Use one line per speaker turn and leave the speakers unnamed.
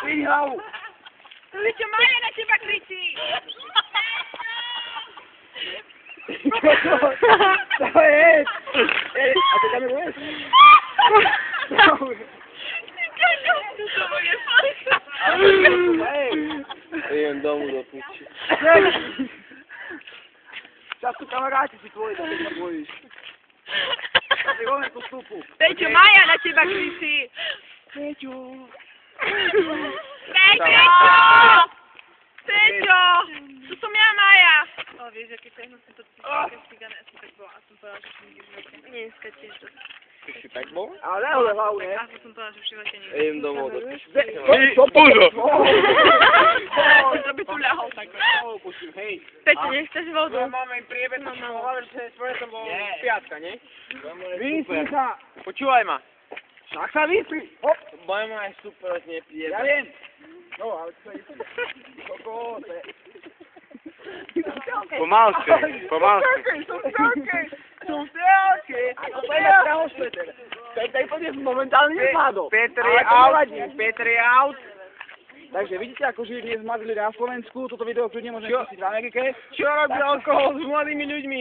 Vyhral!
Ličo, Maja na teba kričí!
To je! A ty tam je budeš?
To bude falsa!
Idem domů do piči.
Čas tu kamaráti si tvoji, tak sa bojíš. A ty voľne tú stupu.
Peťo, Maja na teba kričí!
Peťo!
Peťo! Peťo! Tu som ja, Maja! O, vieš, aký pehno som to cigáne, ja som tak bola, a som povedala, že som nikdy v živote. Dneska tiež to.
Ty si tak bol?
Ale nehode hlavu, ne?
A som povedala, že v živote nikdy.
Idem domov do piči.
Božo!
To by tu ľahol tak.
Hej.
Peťo, nechceš vodu?
Máme im priebeh, to som hovoril, že svoje to bolo piatka, nie?
Vyspí sa!
Počúvaj ma.
Však sa vyspí! Hop!
Moja ma je super, že nepríde.
Ja viem! No, ale to je... Koko, to je...
Pomalšie, pomalšie.
Som strelky! A to je na Peter. Peter podne momentálne nepadol.
Petr je out, Petr je out.
Takže vidíte, ako žijú dnes mladí ľudia na Slovensku. Toto video kľudne môžeme pustiť v Amerike.
Čo robí alkohol s mladými ľuďmi?